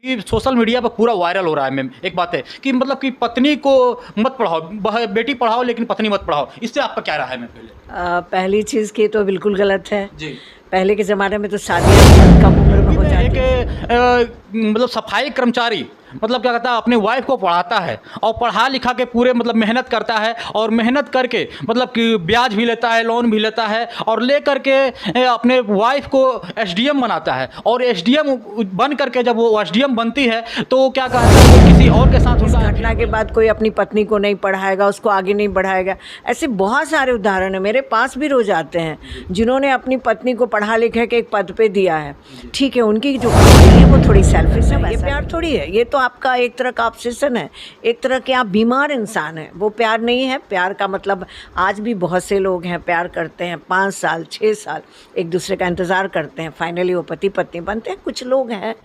ये social media पर पूरा वायरल हो रहा है मैम। एक बात है कि मतलब कि पत्नी को मत पढ़ाओ, बेटी पढ़ाओ लेकिन पत्नी मत पढ़ाओ, इससे आपका क्या रहा है मैम? पहली चीज़ की तो बिल्कुल गलत है जी। पहले के ज़माने में तो शादियाँ बहुत कम उम्र में हो जाती थी। मतलब सफाई कर्मचारी मतलब क्या कहता है अपने वाइफ को पढ़ाता है और पढ़ा लिखा के पूरे मतलब मेहनत करता है और मेहनत करके मतलब कि ब्याज भी लेता है, लोन भी लेता है और ले करके अपने वाइफ को एसडीएम बनाता है और एसडीएम बन करके जब वो एसडीएम बनती है तो क्या कहता है वो किसी और के साथ इस उनका घटना के बाद कोई अपनी पत्नी को नहीं पढ़ाएगा, उसको आगे नहीं बढ़ाएगा। ऐसे बहुत सारे उदाहरण हैं, मेरे पास भी रोज आते हैं जिन्होंने अपनी पत्नी को पढ़ा लिखा के एक पद पे दिया है। ठीक है, उनकी जो कहानी है वो थोड़ी सेल्फिश है, ये प्यार थोड़ी है, ये तो आपका एक तरह का ऑब्सेशन है, एक तरह के आप बीमार इंसान हैं। वो प्यार नहीं है। प्यार का मतलब आज भी बहुत से लोग हैं प्यार करते हैं 5 साल 6 साल एक दूसरे का इंतज़ार करते हैं, फाइनली वो पति पत्नी बनते हैं। कुछ लोग हैं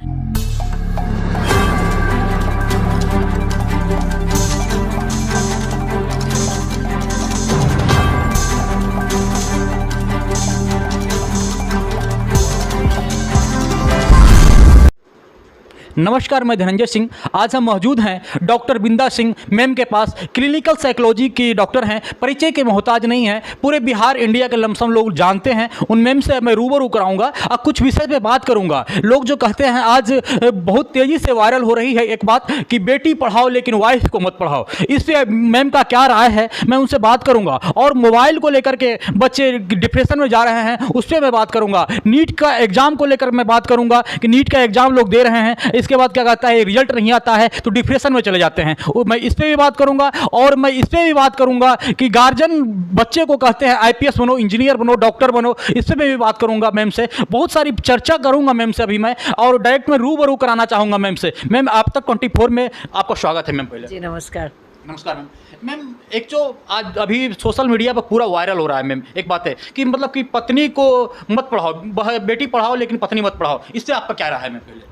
नमस्कार, मैं धनंजय सिंह। आज हम मौजूद हैं डॉक्टर बिंदा सिंह मैम के पास। क्लिनिकल साइकोलॉजी की डॉक्टर हैं, परिचय के मोहताज नहीं हैं, पूरे बिहार इंडिया के लमसम लोग जानते हैं। उन मैम से मैं रूबरू कराऊंगा और कुछ विषय पे बात करूंगा। लोग जो कहते हैं आज बहुत तेज़ी से वायरल हो रही है एक बात कि बेटी पढ़ाओ लेकिन वाइफ को मत पढ़ाओ, इस पर मैम का क्या राय है मैं उनसे बात करूँगा। और मोबाइल को लेकर के बच्चे डिप्रेशन में जा रहे हैं उस पर मैं बात करूँगा। नीट का एग्ज़ाम को लेकर मैं बात करूँगा कि नीट का एग्ज़ाम लोग दे रहे हैं, इसके बाद क्या कहता है रिजल्ट नहीं आता है तो डिप्रेशन में चले जाते हैं। मैं इस पे भी बात करूंगा और मैं इस पे भी बात करूंगा कि गार्जियन बच्चे को कहते हैं आईपीएस बनो, इंजीनियर बनो, डॉक्टर बनो, इस पे भी बात करूंगा मैम से। बहुत सारी चर्चा करूंगा मैम से अभी मैं, और डायरेक्ट में रूबरू कराना चाहूंगा मैम से। मैम आप तक 24 में आपका स्वागत है मैम। पहले जी नमस्कार। नमस्कार मैम। मैम एक जो आज अभी सोशल मीडिया पर पूरा वायरल हो रहा है मैम, एक बात है कि मतलब कि पत्नी को मत पढ़ाओ, बेटी पढ़ाओ लेकिन पत्नी मत पढ़ाओ, इससे आपका क्या रहा है मैम? पहले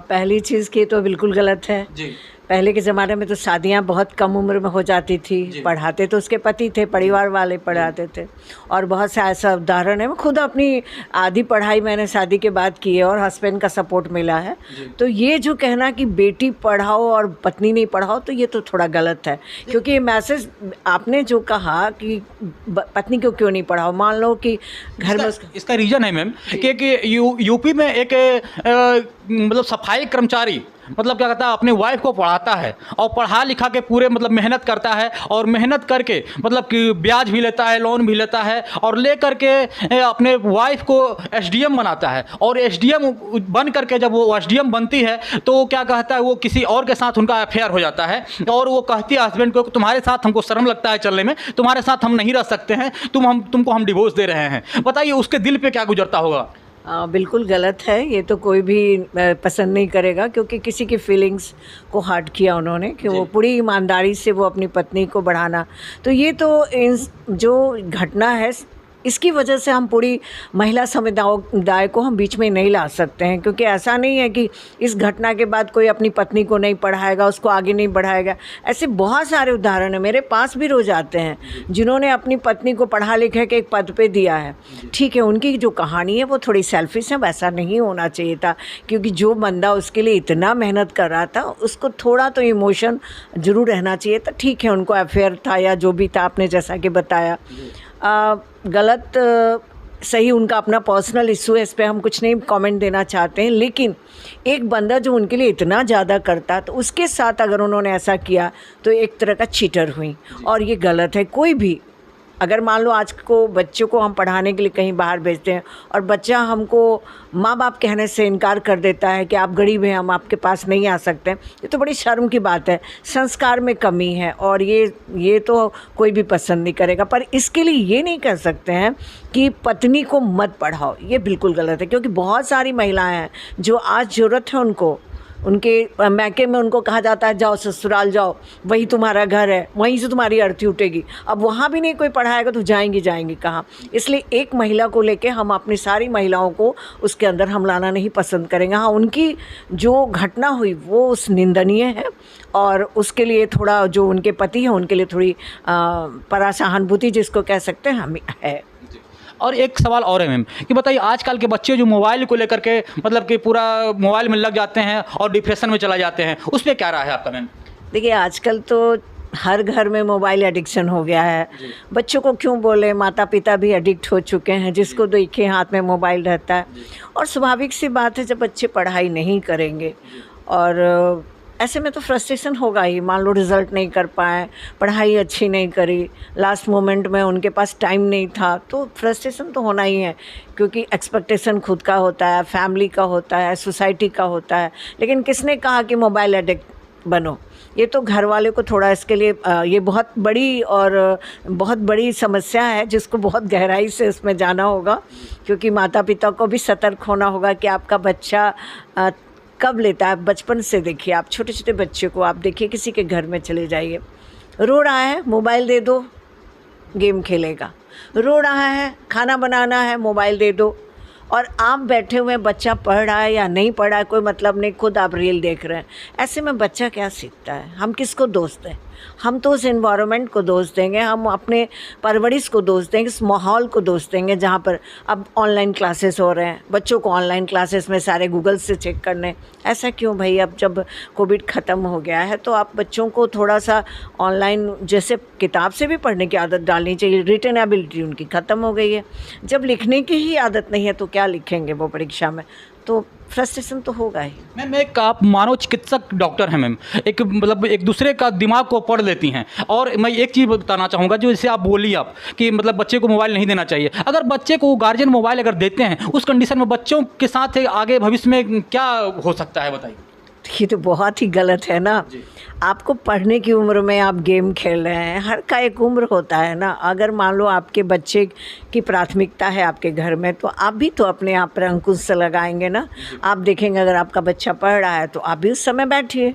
पहली चीज़ की तो बिल्कुल गलत है। जी। पहले के ज़माने में तो शादियाँ बहुत कम उम्र में हो जाती थी। पढ़ाते तो उसके पति थे, परिवार वाले पढ़ाते थे, और बहुत से ऐसा उदाहरण है। मैं खुद अपनी आधी पढ़ाई मैंने शादी के बाद की है और हस्बैंड का सपोर्ट मिला है। तो ये जो कहना कि बेटी पढ़ाओ और पत्नी नहीं पढ़ाओ, तो ये तो थोड़ा गलत है, क्योंकि ये मैसेज आपने जो कहा कि पत्नी को क्यों नहीं पढ़ाओ, मान लो कि घर में इसका रीज़न है मैम कि यूपी में एक मतलब सफाई कर्मचारी मतलब क्या कहता है अपने वाइफ को पढ़ाता है और पढ़ा लिखा के पूरे मतलब मेहनत करता है और मेहनत करके मतलब कि ब्याज भी लेता है, लोन भी लेता है और ले करके अपने वाइफ को एसडीएम बनाता है और एसडीएम बन करके जब वो एसडीएम बनती है तो क्या कहता है वो किसी और के साथ उनका अफेयर हो जाता है और वो कहती है हस्बैंड को तुम्हारे साथ हमको शर्म लगता है चलने में, तुम्हारे साथ हम नहीं रह सकते हैं, तुमको हम डिवोर्स दे रहे हैं। बताइए उसके दिल पे क्या गुजरता होगा? बिल्कुल गलत है। ये तो कोई भी पसंद नहीं करेगा, क्योंकि किसी की फीलिंग्स को हर्ट किया उन्होंने कि वो पूरी ईमानदारी से वो अपनी पत्नी को बढ़ाना। तो ये तो जो घटना है इसकी वजह से हम पूरी महिला समुदाय को हम बीच में नहीं ला सकते हैं, क्योंकि ऐसा नहीं है कि इस घटना के बाद कोई अपनी पत्नी को नहीं पढ़ाएगा, उसको आगे नहीं बढ़ाएगा। ऐसे बहुत सारे उदाहरण हैं, मेरे पास भी रोज आते हैं जिन्होंने अपनी पत्नी को पढ़ा लिखा के एक पद पे दिया है। ठीक है, उनकी जो कहानी है वो थोड़ी सेल्फिश है, वैसा नहीं होना चाहिए था, क्योंकि जो बंदा उसके लिए इतना मेहनत कर रहा था उसको थोड़ा तो इमोशन ज़रूर रहना चाहिए था। ठीक है, उनको अफेयर था या जो भी था, आपने जैसा कि बताया। गलत सही उनका अपना पर्सनल इशू है, इस पर हम कुछ नहीं कमेंट देना चाहते हैं, लेकिन एक बंदा जो उनके लिए इतना ज़्यादा करता तो उसके साथ अगर उन्होंने ऐसा किया तो एक तरह का चीटर हुई, और ये गलत है। कोई भी अगर मान लो आज को बच्चों को हम पढ़ाने के लिए कहीं बाहर भेजते हैं और बच्चा हमको माँ बाप कहने से इनकार कर देता है कि आप गरीब हैं, हम आपके पास नहीं आ सकते, ये तो बड़ी शर्म की बात है। संस्कार में कमी है और ये तो कोई भी पसंद नहीं करेगा। पर इसके लिए ये नहीं कह सकते हैं कि पत्नी को मत पढ़ाओ, ये बिल्कुल गलत है, क्योंकि बहुत सारी महिलाएं हैं जो आज ज़रूरत है उनको, उनके मैके में उनको कहा जाता है जाओ ससुराल जाओ, वही तुम्हारा घर है, वहीं से तुम्हारी अर्थी उठेगी। अब वहाँ भी नहीं कोई पढ़ाएगा तो जाएंगी कहाँ? इसलिए एक महिला को लेके हम अपनी सारी महिलाओं को उसके अंदर हम लाना नहीं पसंद करेंगे। हाँ, उनकी जो घटना हुई वो उस निंदनीय है, और उसके लिए थोड़ा जो उनके पति हैं उनके लिए थोड़ी परासहानुभूति जिसको कह सकते हैं हम है। और एक सवाल और है मैम कि बताइए, आजकल के बच्चे जो मोबाइल को लेकर के मतलब कि पूरा मोबाइल में लग जाते हैं और डिप्रेशन में चला जाते हैं, उस पर क्या राय है आपका मैम? देखिए आजकल तो हर घर में मोबाइल एडिक्शन हो गया है। बच्चों को क्यों बोले, माता पिता भी एडिक्ट हो चुके हैं, जिसको देखिए हाथ में मोबाइल रहता है। और स्वाभाविक सी बात है, जब बच्चे पढ़ाई नहीं करेंगे और ऐसे में तो फ्रस्ट्रेशन होगा ही। मान लो रिज़ल्ट नहीं कर पाए, पढ़ाई अच्छी नहीं करी, लास्ट मोमेंट में उनके पास टाइम नहीं था, तो फ्रस्ट्रेशन तो होना ही है, क्योंकि एक्सपेक्टेशन खुद का होता है, फैमिली का होता है, सोसाइटी का होता है। लेकिन किसने कहा कि मोबाइल एडिक्ट बनो? ये तो घर वाले को थोड़ा इसके लिए ये बहुत बड़ी समस्या है, जिसको बहुत गहराई से उसमें जाना होगा, क्योंकि माता पिता को भी सतर्क होना होगा कि आपका बच्चा कब लेता है। बचपन से देखिए, आप छोटे छोटे बच्चे को आप देखिए, किसी के घर में चले जाइए, रो रहा है मोबाइल दे दो, गेम खेलेगा। रो रहा है, खाना बनाना है, मोबाइल दे दो। और आप बैठे हुए, बच्चा पढ़ रहा है या नहीं पढ़ रहा है कोई मतलब नहीं, खुद आप रील देख रहे हैं। ऐसे में बच्चा क्या सीखता है? हम किसको दोष दें? हम तो उस एनवायरनमेंट को दोष देंगे, हम अपने परवरिश को दोष देंगे, इस माहौल को दोष देंगे जहाँ पर अब ऑनलाइन क्लासेस हो रहे हैं। बच्चों को ऑनलाइन क्लासेस में सारे गूगल से चेक करने। ऐसा क्यों भाई? अब जब कोविड ख़त्म हो गया है तो आप बच्चों को थोड़ा सा ऑनलाइन जैसे किताब से भी पढ़ने की आदत डालनी चाहिए। रिटन एबिलिटी उनकी ख़त्म हो गई है। जब लिखने की ही आदत नहीं है तो क्या लिखेंगे वो परीक्षा में? तो फ्रस्ट्रेशन तो होगा ही। मैम एक आप मानव चिकित्सक डॉक्टर हैं मैम, एक मतलब एक दूसरे का दिमाग को पढ़ लेती हैं। और मैं एक चीज़ बताना चाहूँगा, जो जैसे आप बोली आप कि मतलब बच्चे को मोबाइल नहीं देना चाहिए। अगर बच्चे को गार्जियन मोबाइल अगर देते हैं, उस कंडीशन में बच्चों के साथ आगे भविष्य में क्या हो सकता है बताइए? ये तो बहुत ही गलत है ना। आपको पढ़ने की उम्र में आप गेम खेल रहे हैं, हर का एक उम्र होता है ना। अगर मान लो आपके बच्चे की प्राथमिकता है आपके घर में, तो आप भी तो अपने आप पर अंकुश लगाएंगे ना। आप देखेंगे अगर आपका बच्चा पढ़ रहा है तो आप भी उस समय बैठिए।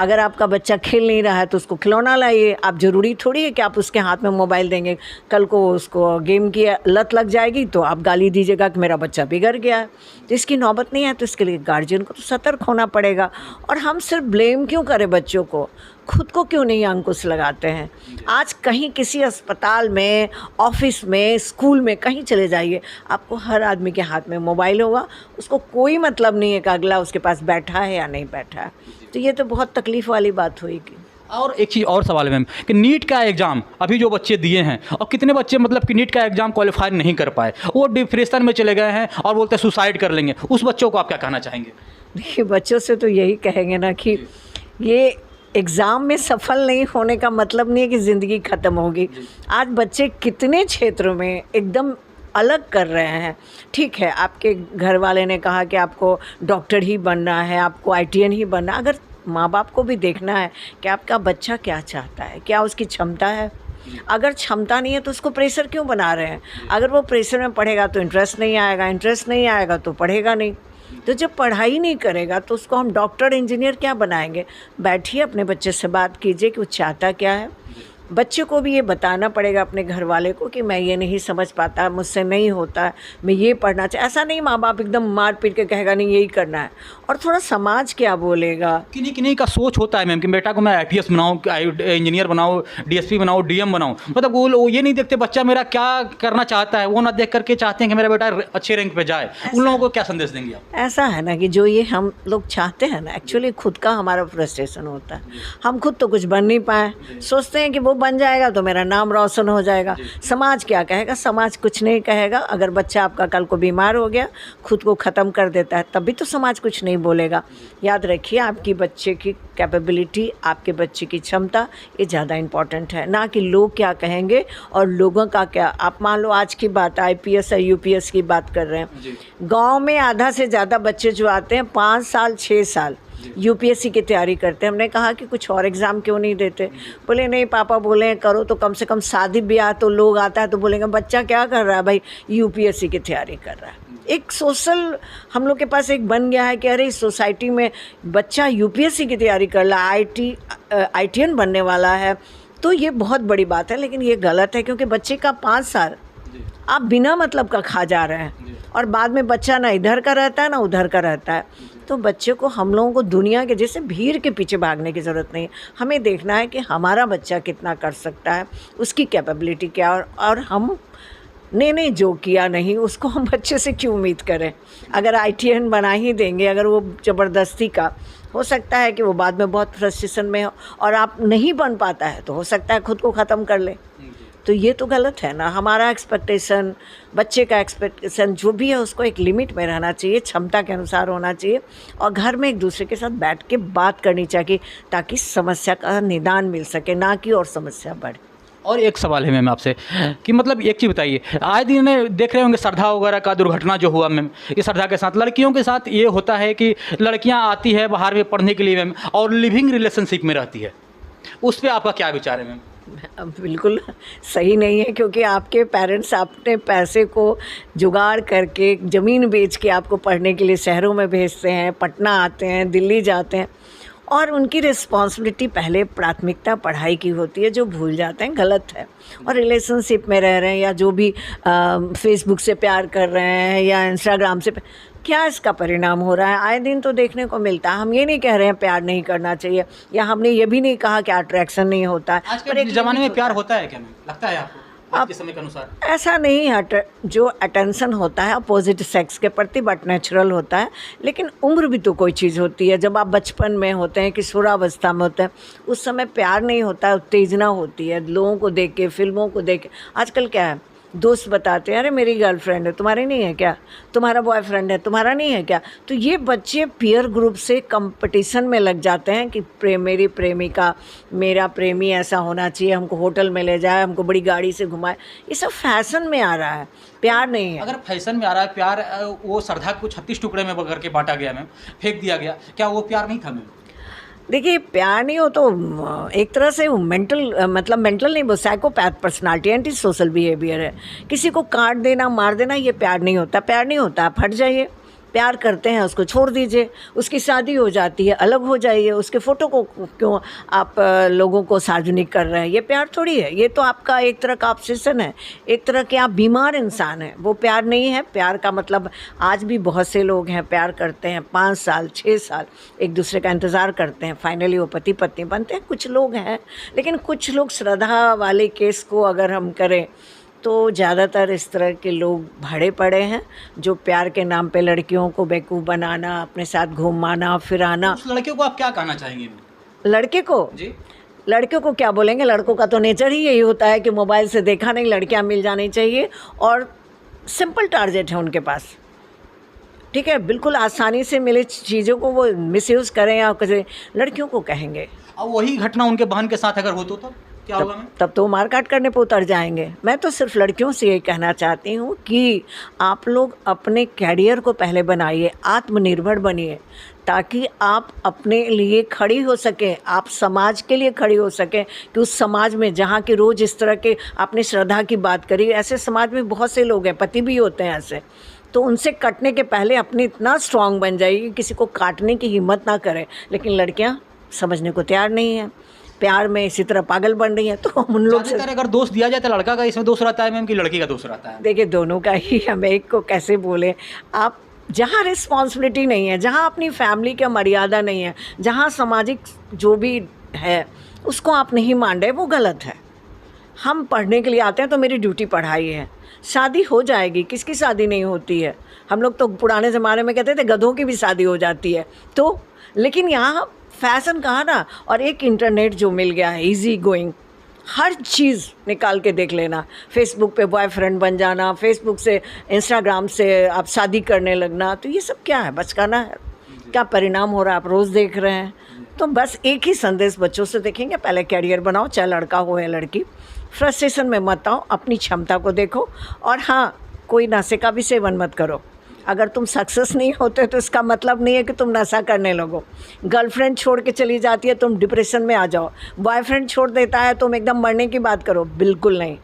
अगर आपका बच्चा खेल नहीं रहा है तो उसको खिलौना लाइए। आप ज़रूरी थोड़ी है कि आप उसके हाथ में मोबाइल देंगे, कल को उसको गेम की लत लग जाएगी तो आप गाली दीजिएगा कि मेरा बच्चा बिगड़ गया है। तो इसकी नौबत नहीं है। तो इसके लिए गार्जियन को तो सतर्क होना पड़ेगा। और हम सिर्फ ब्लेम क्यों करें बच्चों को? खुद को क्यों नहीं अंकुश लगाते हैं? आज कहीं किसी अस्पताल में, ऑफिस में, स्कूल में कहीं चले जाइए, आपको हर आदमी के हाथ में मोबाइल होगा। उसको कोई मतलब नहीं है कि अगला उसके पास बैठा है या नहीं बैठा है। तो ये तो बहुत तकलीफ़ वाली बात होगी। और एक चीज़ और सवाल है मैम कि नीट का एग्ज़ाम अभी जो बच्चे दिए हैं, और कितने बच्चे मतलब कि नीट का एग्ज़ाम क्वालिफाई नहीं कर पाए, वो डिप्रेशन में चले गए हैं और बोलते हैं सुसाइड कर लेंगे। उस बच्चों को आप क्या कहना चाहेंगे? देखिए, बच्चों से तो यही कहेंगे ना कि ये एग्ज़ाम में सफल नहीं होने का मतलब नहीं है कि ज़िंदगी ख़त्म होगी। आज बच्चे कितने क्षेत्रों में एकदम अलग कर रहे हैं। ठीक है, आपके घर वाले ने कहा कि आपको डॉक्टर ही बनना है, आपको ITN ही बनना है। अगर माँ बाप को भी देखना है कि आपका बच्चा क्या चाहता है, क्या उसकी क्षमता है। अगर क्षमता नहीं है तो उसको प्रेशर क्यों बना रहे हैं? अगर वो प्रेशर में पढ़ेगा तो इंटरेस्ट नहीं आएगा, इंटरेस्ट नहीं आएगा तो पढ़ेगा नहीं। तो जब पढ़ाई नहीं करेगा तो उसको हम डॉक्टर, इंजीनियर क्या बनाएंगे? बैठिए, अपने बच्चे से बात कीजिए कि वो चाहता क्या है। बच्चे को भी ये बताना पड़ेगा अपने घर वाले को कि मैं ये नहीं समझ पाता, मुझसे नहीं होता, मैं ये पढ़ना चाहिए। ऐसा नहीं माँ बाप एकदम मार पीट के कहेगा नहीं यही करना है। और थोड़ा समाज क्या बोलेगा। किन्हीं किन्हीं का सोच होता है मैम कि बेटा को मैं IPS बनाऊँ, इंजीनियर बनाऊँ, DSP बनाऊँ, DM बनाऊँ। मतलब वो ये नहीं देखते बच्चा मेरा क्या करना चाहता है, वो ना देख करके चाहते हैं कि मेरा बेटा अच्छे रैंक पे जाए। उन लोगों को क्या संदेश देंगे आप? ऐसा है ना कि जो ये हम लोग चाहते हैं ना, एक्चुअली खुद का हमारा फ्रस्ट्रेशन होता है। हम खुद तो कुछ बन नहीं पाए, सोचते हैं कि वो बन जाएगा तो मेरा नाम रोशन हो जाएगा। समाज क्या कहेगा? समाज कुछ नहीं कहेगा। अगर बच्चा आपका कल को बीमार हो गया, खुद को ख़त्म कर देता है, तब भी तो समाज कुछ नहीं बोलेगा। याद रखिए, आपकी बच्चे की कैपेबिलिटी, आपके बच्चे की क्षमता, ये ज़्यादा इम्पॉर्टेंट है, ना कि लोग क्या कहेंगे और लोगों का क्या। आप मान लो आज की बात IPS और UPS की बात कर रहे हैं। गाँव में आधा से ज़्यादा बच्चे जो आते हैं 5 साल 6 साल UPSC की तैयारी करते हैं। हमने कहा कि कुछ और एग्ज़ाम क्यों नहीं देते? बोले नहीं पापा बोले करो तो कम से कम शादी ब्याह तो लोग आता है तो बोलेंगे बच्चा क्या कर रहा है भाई, UPSC की तैयारी कर रहा है। एक सोशल हम लोग के पास एक बन गया है कि अरे इस सोसाइटी में बच्चा UPSC की तैयारी कर रहा है, ITN बनने वाला है, तो ये बहुत बड़ी बात है। लेकिन ये गलत है, क्योंकि बच्चे का 5 साल आप बिना मतलब का खा जा रहे हैं और बाद में बच्चा ना इधर का रहता है ना उधर का रहता है। तो बच्चे को, हम लोगों को दुनिया के जैसे भीड़ के पीछे भागने की ज़रूरत नहीं है। हमें देखना है कि हमारा बच्चा कितना कर सकता है, उसकी कैपेबिलिटी क्या, और हम नहीं जो किया नहीं उसको हम बच्चे से क्यों उम्मीद करें। अगर ITN बना ही देंगे, अगर वो ज़बरदस्ती का, हो सकता है कि वो बाद में बहुत फ्रस्ट्रेशन में हो और आप नहीं बन पाता है तो हो सकता है खुद को ख़त्म कर ले। तो ये तो गलत है ना। हमारा एक्सपेक्टेशन, बच्चे का एक्सपेक्टेशन जो भी है उसको एक लिमिट में रहना चाहिए, क्षमता के अनुसार होना चाहिए और घर में एक दूसरे के साथ बैठ के बात करनी चाहिए ताकि समस्या का निदान मिल सके, ना कि और समस्या बढ़े। और एक सवाल है मैम आपसे कि मतलब एक चीज़ बताइए, आए दिन देख रहे होंगे श्रद्धा वगैरह का दुर्घटना जो हुआ मैम, ये श्रद्धा के साथ लड़कियों के साथ ये होता है कि लड़कियां आती है बाहर में पढ़ने के लिए मैम और लिविंग रिलेशनशिप में रहती है, उस पर आपका क्या विचार है मैम? बिल्कुल सही नहीं है, क्योंकि आपके पेरेंट्स अपने पैसे को जुगाड़ करके ज़मीन बेच के आपको पढ़ने के लिए शहरों में भेजते हैं, पटना आते हैं, दिल्ली जाते हैं और उनकी रिस्पॉन्सिबिलिटी पहले प्राथमिकता पढ़ाई की होती है, जो भूल जाते हैं, गलत है। और रिलेशनशिप में रह रहे हैं या जो भी फेसबुक से प्यार कर रहे हैं या इंस्टाग्राम से, क्या इसका परिणाम हो रहा है आए दिन तो देखने को मिलता है। हम ये नहीं कह रहे हैं प्यार नहीं करना चाहिए, या हमने ये भी नहीं कहा कि अट्रैक्शन नहीं होता है। आज के ज़माने में प्यार होता है क्या मैम, लगता है आपको आज के समय के अनुसार? ऐसा नहीं है, जो अटेंशन होता है अपोजिट सेक्स के प्रति बट नेचुरल होता है, लेकिन उम्र भी तो कोई चीज़ होती है। जब आप बचपन में होते हैं, किशोरावस्था में होते हैं, उस समय प्यार नहीं होता है, उत्तेजना होती है लोगों को देख के, फिल्मों को देख के। आजकल क्या है, दोस्त बताते हैं अरे मेरी गर्लफ्रेंड है, तुम्हारी नहीं है क्या? तुम्हारा बॉयफ्रेंड है, तुम्हारा नहीं है क्या? तो ये बच्चे पीयर ग्रुप से कंपटीशन में लग जाते हैं कि मेरी प्रेमिका, मेरा प्रेमी ऐसा होना चाहिए, हमको होटल में ले जाए, हमको बड़ी गाड़ी से घुमाए। ये सब फैशन में आ रहा है, प्यार नहीं है। अगर फैशन में आ रहा है प्यार, वो श्रद्धा को 36 टुकड़े में करके बांटा गया मैम, फेंक दिया गया, क्या वो प्यार नहीं था मैम? देखिए प्यार नहीं हो तो एक तरह से वो मेंटल नहीं, वो psychopath personality, anti social behaviour है। किसी को काट देना, मार देना, ये प्यार नहीं होता। प्यार नहीं होता, आप हट जाइए। प्यार करते हैं उसको छोड़ दीजिए, उसकी शादी हो जाती है अलग हो जाइए, उसके फ़ोटो को क्यों आप लोगों को सार्वजनिक कर रहे हैं? ये प्यार थोड़ी है, ये तो आपका एक तरह का ऑब्सेशन है, एक तरह के आप बीमार इंसान हैं। वो प्यार नहीं है। प्यार का मतलब आज भी बहुत से लोग हैं प्यार करते हैं 5 साल 6 साल एक दूसरे का इंतज़ार करते हैं, फाइनली वो पति पत्नी बनते हैं। कुछ लोग हैं, लेकिन कुछ लोग श्रद्धा वाले केस को अगर हम करें तो ज़्यादातर इस तरह के लोग भरे पड़े हैं जो प्यार के नाम पे लड़कियों को बेवकूफ़ बनाना, अपने साथ घुमाना फिराना। उस लड़कियों को आप क्या कहना चाहेंगे? लड़के को जी, लड़कियों को क्या बोलेंगे? लड़कों का तो नेचर ही यही होता है कि मोबाइल से देखा नहीं, लड़कियां मिल जानी चाहिए और सिंपल टारगेट है उनके पास। ठीक है, बिल्कुल आसानी से मिले चीज़ों को वो मिसयूज़ करें या करें, लड़कियों को कहेंगे। और वही घटना उनके बहन के साथ अगर हो तो तब क्या होगा मैम? तब तो मारकाट करने पे उतर जाएंगे। मैं तो सिर्फ लड़कियों से ये कहना चाहती हूँ कि आप लोग अपने कैरियर को पहले बनाइए, आत्मनिर्भर बनिए, ताकि आप अपने लिए खड़ी हो सकें, आप समाज के लिए खड़ी हो सकें। कि उस समाज में जहाँ की रोज़ इस तरह के, आपने श्रद्धा की बात करी, ऐसे समाज में बहुत से लोग हैं, पति भी होते हैं ऐसे, तो उनसे कटने के पहले अपनी इतना स्ट्रांग बन जाइए कि किसी को काटने की हिम्मत ना करें। लेकिन लड़कियाँ समझने को तैयार नहीं हैं, प्यार में इसी तरह पागल बन रही हैं। तो हम उन लोग से, अगर दोष दिया जाए तो लड़का का इसमें दोष रहता है मैम कि लड़की का दोष रहता है? देखिए दोनों का ही, हम एक को कैसे बोले। आप जहाँ रिस्पॉन्सिबिलिटी नहीं है, जहाँ अपनी फैमिली का मर्यादा नहीं है, जहाँ सामाजिक जो भी है उसको आप नहीं मान रहे, वो गलत है। हम पढ़ने के लिए आते हैं तो मेरी ड्यूटी पढ़ाई है, शादी हो जाएगी, किसकी शादी नहीं होती है? हम लोग तो पुराने ज़माने में कहते थे गधों की भी शादी हो जाती है। तो लेकिन यहाँ फैशन कहा ना, और एक इंटरनेट जो मिल गया है, इजी गोइंग, हर चीज़ निकाल के देख लेना। फेसबुक पे बॉयफ्रेंड बन जाना, फेसबुक से इंस्टाग्राम से आप शादी करने लगना, तो ये सब क्या है? बचकाना है। क्या परिणाम हो रहा है आप रोज़ देख रहे हैं। तो बस एक ही संदेश बच्चों से देखेंगे, पहले कैरियर बनाओ, चाहे लड़का हो या लड़की। फ्रस्ट्रेशन में मत आओ, अपनी क्षमता को देखो। और हाँ, कोई नशे का भी सेवन मत करो। अगर तुम सक्सेस नहीं होते तो इसका मतलब नहीं है कि तुम नशा करने लगो। गर्लफ्रेंड छोड़ के चली जाती है, तुम डिप्रेशन में आ जाओ। बॉयफ्रेंड छोड़ देता है, तुम एकदम मरने की बात करो, बिल्कुल नहीं।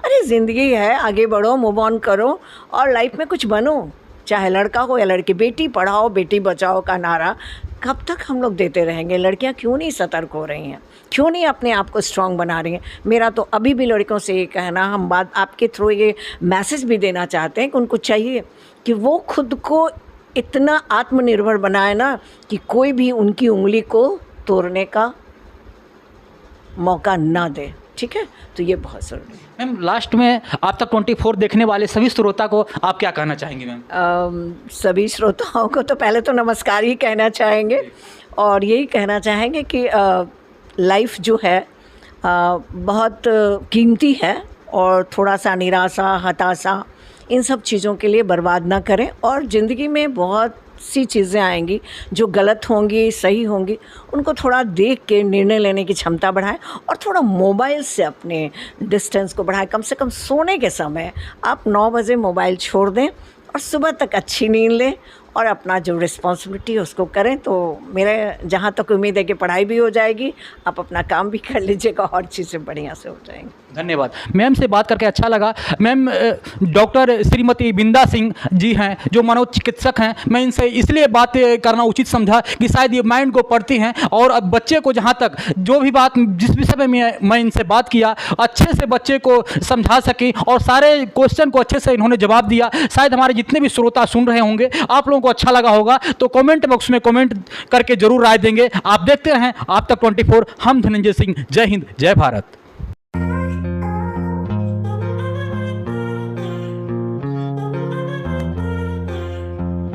अरे ज़िंदगी है, आगे बढ़ो, मूव ऑन करो और लाइफ में कुछ बनो, चाहे लड़का हो या लड़की। बेटी पढ़ाओ बेटी बचाओ का नारा कब तक हम लोग देते रहेंगे? लड़कियां क्यों नहीं सतर्क हो रही हैं? क्यों नहीं अपने आप को स्ट्रांग बना रही हैं? मेरा तो अभी भी लड़कों से ये कहना, हम बात आपके थ्रू ये मैसेज भी देना चाहते हैं कि उनको चाहिए कि वो खुद को इतना आत्मनिर्भर बनाए ना कि कोई भी उनकी उंगली को तोड़ने का मौका ना दे। ठीक है, तो ये बहुत ज़रूरी है। मैम लास्ट में आप तक 24 देखने वाले सभी श्रोता को आप क्या कहना चाहेंगे मैम? सभी श्रोताओं को तो पहले तो नमस्कार ही कहना चाहेंगे और यही कहना चाहेंगे कि लाइफ जो है बहुत कीमती है और थोड़ा सा निराशा, हताशा इन सब चीज़ों के लिए बर्बाद ना करें। और ज़िंदगी में बहुत सी चीज़ें आएंगी जो गलत होंगी, सही होंगी, उनको थोड़ा देख के निर्णय लेने की क्षमता बढ़ाएं और थोड़ा मोबाइल से अपने डिस्टेंस को बढ़ाएं। कम से कम सोने के समय आप 9 बजे मोबाइल छोड़ दें और सुबह तक अच्छी नींद लें और अपना जो रिस्पॉन्सिबिलिटी है उसको करें। तो मेरे जहाँ तक उम्मीद है कि पढ़ाई भी हो जाएगी, आप अपना काम भी कर लीजिएगा और चीज़ें बढ़िया से हो जाएंगी। धन्यवाद मैम, से बात करके अच्छा लगा। मैम डॉक्टर श्रीमती बिंदा सिंह जी हैं जो मनोचिकित्सक हैं। मैं इनसे इसलिए बात करना उचित समझा कि शायद ये माइंड को पढ़ती हैं और अब बच्चे को जहाँ तक जो भी बात जिस विषय में मैं इनसे बात किया अच्छे से बच्चे को समझा सकी और सारे क्वेश्चन को अच्छे से इन्होंने जवाब दिया। शायद हमारे जितने भी श्रोता सुन रहे होंगे आप लोगों को अच्छा लगा होगा, तो कमेंट बॉक्स में कमेंट करके जरूर राय देंगे। आप देखते रहें आप तक 24। हम धनंजय सिंह, जय हिंद, जय भारत।